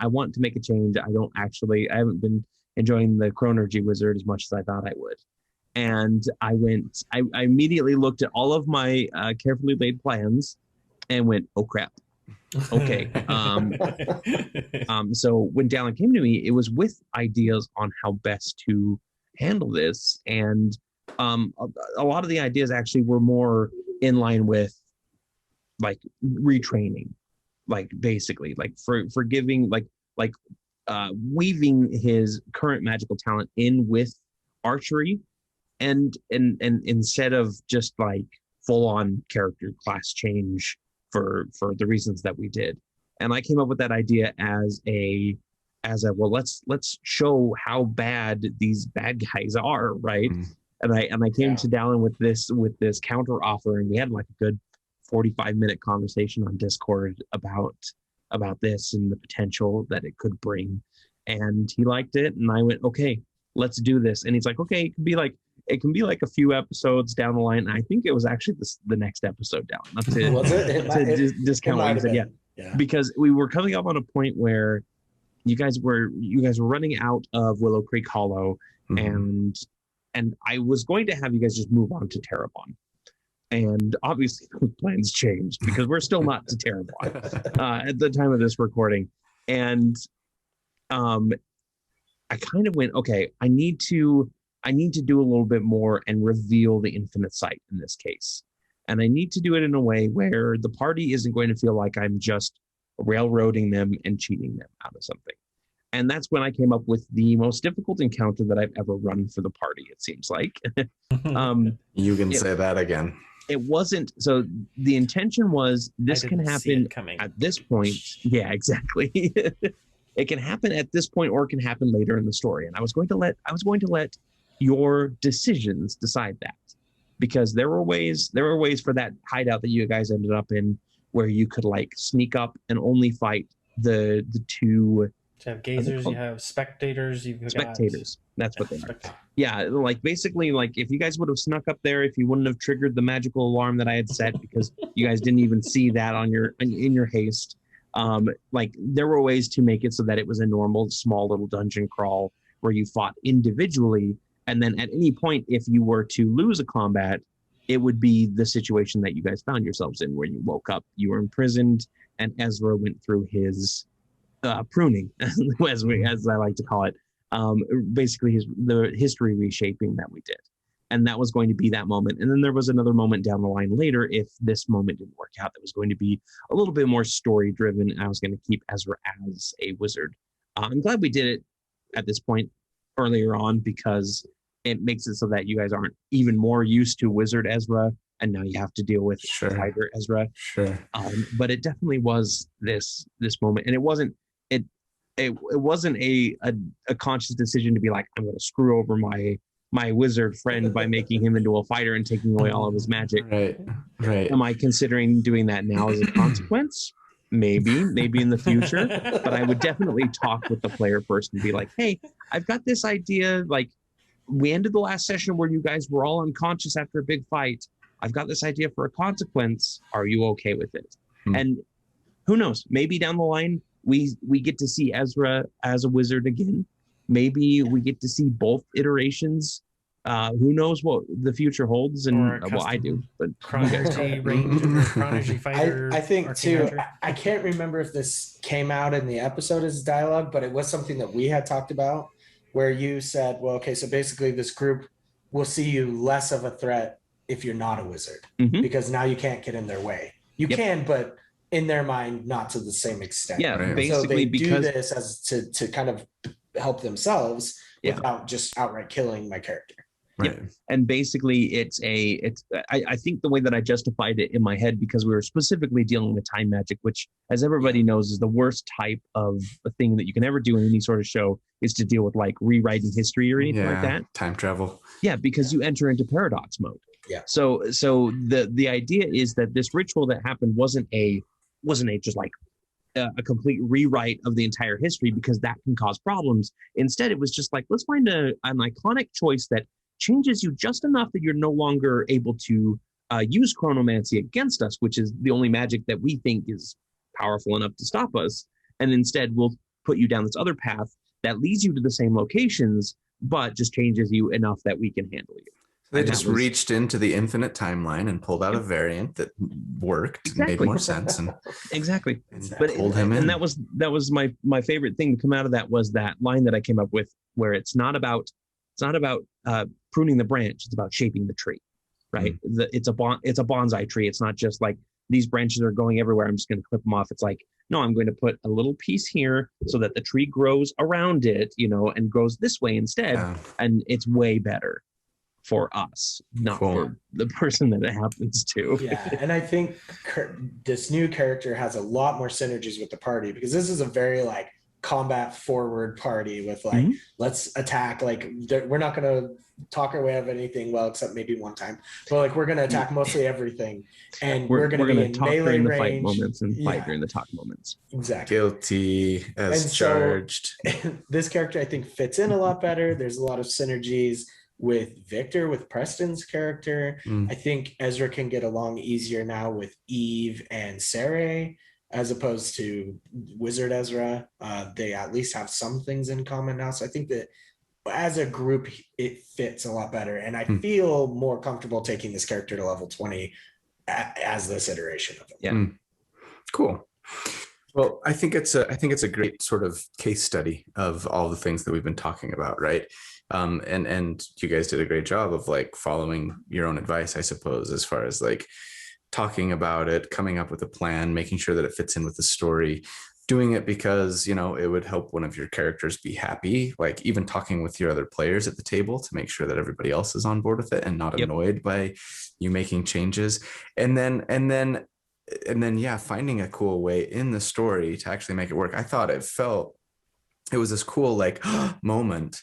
want to make a change. I haven't been enjoying the Chronergy Wizard as much as I thought I would. And I immediately looked at all of my carefully laid plans and went, oh crap. Okay. So when Dallin came to me, it was with ideas on how best to handle this. And a lot of the ideas actually were more in line with like retraining, like basically like forgiving, like weaving his current magical talent in with archery, and instead of just like full on character class change for the reasons that we did. And I came up with that idea as a well, let's show how bad these bad guys are, right? And I came to Dallin with this counter offer, and we had like a good 45-minute conversation on Discord about this and the potential that it could bring. And he liked it, and I went, okay, let's do this. And he's like, okay, it can be like a few episodes down the line. And I think it was actually the next episode down. Not to, Was it? to discount what he said, yeah, because we were coming up on a point where you guys were running out of Willow Creek Hollow, and I was going to have you guys just move on to Terrebonne. And obviously those plans changed because we're still not to Terrebonne at the time of this recording. And I kind of went, okay, I need to do a little bit more and reveal the Infinite Sight in this case. And I need to do it in a way where the party isn't going to feel like I'm just railroading them and cheating them out of something. And that's when I came up with the most difficult encounter that I've ever run for the party, it seems like. You can say that again. It wasn't, so the intention was this can happen at this point. Yeah, exactly. It can happen at this point, or it can happen later in the story. And I was going to let your decisions decide that, because there were ways for that hideout that you guys ended up in where you could like sneak up and only fight the two. You have gazers, you have spectators, spectators. That's what they are. Yeah, like basically, like if you guys would have snuck up there, if you wouldn't have triggered the magical alarm that I had set, because you guys didn't even see that in your haste. Like there were ways to make it so that it was a normal small little dungeon crawl where you fought individually, and then at any point, if you were to lose a combat, it would be the situation that you guys found yourselves in, where you woke up, you were imprisoned, and Ezra went through his pruning, as I like to call it, basically the history reshaping that we did. And that was going to be that moment. And then there was another moment down the line later, if this moment didn't work out, that was going to be a little bit more story driven. I was going to keep Ezra as a wizard. I'm glad we did it at this point earlier on, because it makes it so that you guys aren't even more used to Wizard Ezra, and now you have to deal with Fighter Ezra. Sure. But it definitely was this moment, and it wasn't a conscious decision to be like, I'm going to screw over my wizard friend by making him into a fighter and taking away all of his magic. Right. Am I considering doing that now as a consequence? Maybe in the future, but I would definitely talk with the player first and be like, hey, I've got this idea. Like, we ended the last session where you guys were all unconscious after a big fight. I've got this idea for a consequence. Are you okay with it? And who knows? Maybe down the line, we get to see Ezra as a wizard again. Maybe we get to see both iterations. Who knows what the future holds? And well, I do, but Chronology Ranger, Chronology Fighter. I think Arcane too. Ranger. I can't remember if this came out in the episode as dialogue, but it was something that we had talked about, where you said, "Well, okay, so basically, this group will see you less of a threat if you're not a wizard, because now you can't get in their way. You can, but in their mind, not to the same extent. Yeah, Right. basically, So they because do this as to kind of help themselves without just outright killing my character. Right. and basically I think the way that I justified it in my head, because we were specifically dealing with time magic, which, as everybody knows, is the worst type of a thing that you can ever do in any sort of show, is to deal with like rewriting history or anything like that. Time travel. Yeah, because you enter into paradox mode. Yeah. So the idea is that this ritual that happened wasn't a just like a complete rewrite of the entire history, because that can cause problems. Instead, it was just like, let's find an iconic choice that changes you just enough that you're no longer able to use chronomancy against us, which is the only magic that we think is powerful enough to stop us. And instead, we'll put you down this other path that leads you to the same locations, but just changes you enough that we can handle you. They just reached into the infinite timeline and pulled out a variant that worked, made more sense, and exactly. But pulled him in. And that was my favorite thing to come out of that, was that line that I came up with, where it's not about pruning the branch, it's about shaping the tree, right? It's a bonsai tree. It's not just like, these branches are going everywhere, I'm just going to clip them off. It's like, no, I'm going to put a little piece here so that the tree grows around it, and grows this way instead. And it's way better for us, not for the person that it happens to. Yeah, and I think this new character has a lot more synergies with the party, because this is a very like combat forward party with like, let's attack. Like, we're not going to talk our way out of anything, well, except maybe one time, but like, we're going to attack mostly everything, and we're going to be in talk melee during the range. fight moments and fight during the talk moments. Exactly. Guilty as charged. This character, I think, fits in a lot better. There's a lot of synergies with Victor, with Preston's character. I think Ezra can get along easier now with Eve and Sarai, as opposed to Wizard Ezra. They at least have some things in common now. So I think that as a group, it fits a lot better. And I feel more comfortable taking this character to level 20 as this iteration of it. Yeah. Cool. Well, I think it's a great sort of case study of all the things that we've been talking about, right? And you guys did a great job of like following your own advice, I suppose, as far as like talking about it, coming up with a plan, making sure that it fits in with the story, doing it because, it would help one of your characters be happy, like even talking with your other players at the table to make sure that everybody else is on board with it and not annoyed by you making changes. And then, finding a cool way in the story to actually make it work. I thought it was this cool, like moment,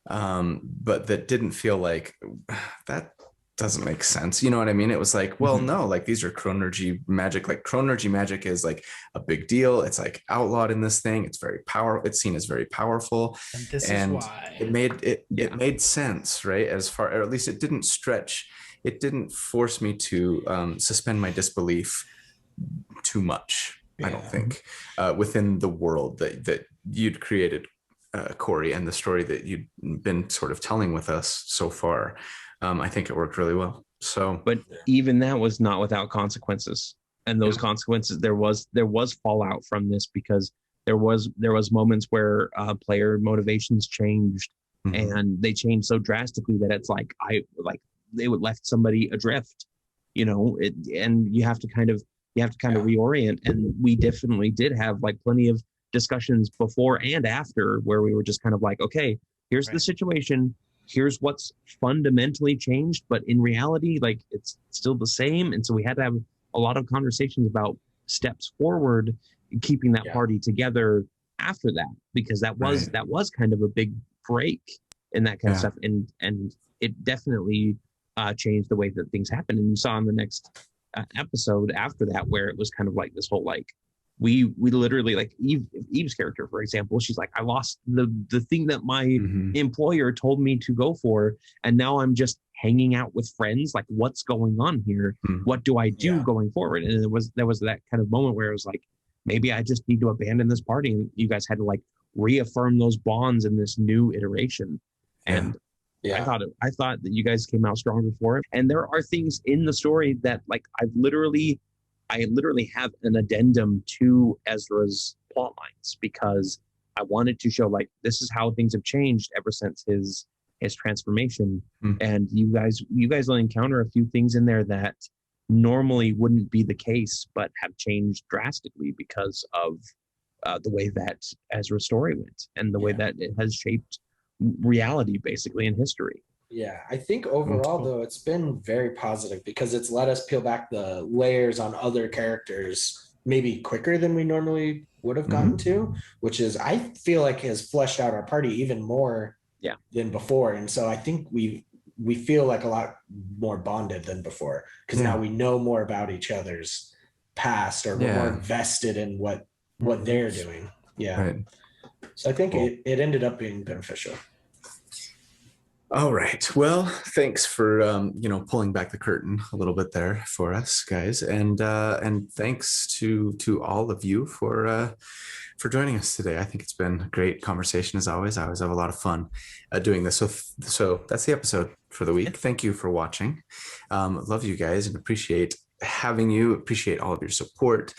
but that didn't feel like that doesn't make sense. You know what I mean? It was like, well, no, like these are chronergy magic. Like chronergy magic is like a big deal. It's like outlawed in this thing. It's very powerful. It's seen as very powerful. And this is why it made sense, right? As far, or at least it didn't stretch. It didn't force me to suspend my disbelief too much. I don't think within the world that you'd created, Corey, and the story that you'd been sort of telling with us so far. I think it worked really well. So, but even that was not without consequences, and those consequences, there was fallout from this, because there was moments where player motivations changed, and they changed so drastically that it's like they would left somebody adrift, and you have to kind of reorient. And we definitely did have like plenty of discussions before and after where we were just kind of like, okay, here's the situation. Here's what's fundamentally changed, but in reality, like it's still the same. And so we had to have a lot of conversations about steps forward, keeping that party together after that, because that was kind of a big break in that kind of stuff. And it definitely changed the way that things happened. And you saw in the next episode after that, where it was kind of like this whole, like, we literally, like Eve's character, for example, she's like, I lost the thing that my employer told me to go for, and now I'm just hanging out with friends. Like, what's going on here? What do I do going forward? And there was that kind of moment where it was like, maybe I just need to abandon this party. And you guys had to like reaffirm those bonds in this new iteration. And I thought that you guys came out stronger for it. And there are things in the story that, like, I literally have an addendum to Ezra's plot lines, because I wanted to show, like, this is how things have changed ever since his transformation. And you guys will encounter a few things in there that normally wouldn't be the case, but have changed drastically because of the way that Ezra's story went and the way that it has shaped reality, basically, in history. Yeah, I think overall, though, it's been very positive because it's let us peel back the layers on other characters maybe quicker than we normally would have gotten to, which is, I feel like, has fleshed out our party even more than before. And so I think we feel like a lot more bonded than before, because now we know more about each other's past, or we're more invested in what they're doing. So I think it ended up being beneficial. All right. Well, thanks for pulling back the curtain a little bit there for us, guys, and thanks to all of you for joining us today. I think it's been a great conversation as always. I always have a lot of fun doing this. So that's the episode for the week. Thank you for watching. Love you guys and appreciate having you. Appreciate all of your support.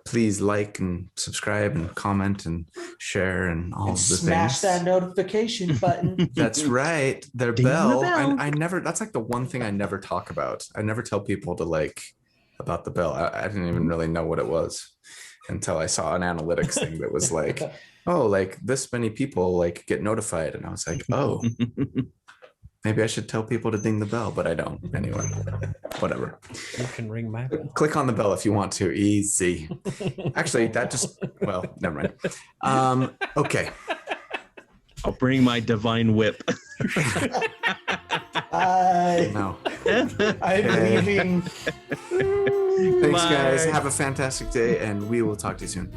Please like and subscribe and comment and share and all of the smash things. That notification button. That's right. Their bell. I never, that's like the one thing I never talk about. I never tell people to about the bell. I didn't even really know what it was until I saw an analytics thing that was like, oh, like this many people get notified. And I was like, oh, maybe I should tell people to ding the bell, but I don't. Anyway, whatever. You can ring my bell. Click on the bell if you want to. Easy. Actually, well, never mind. Okay. I'll bring my divine whip. No. I'm leaving. Thanks, guys. Have a fantastic day, and we will talk to you soon.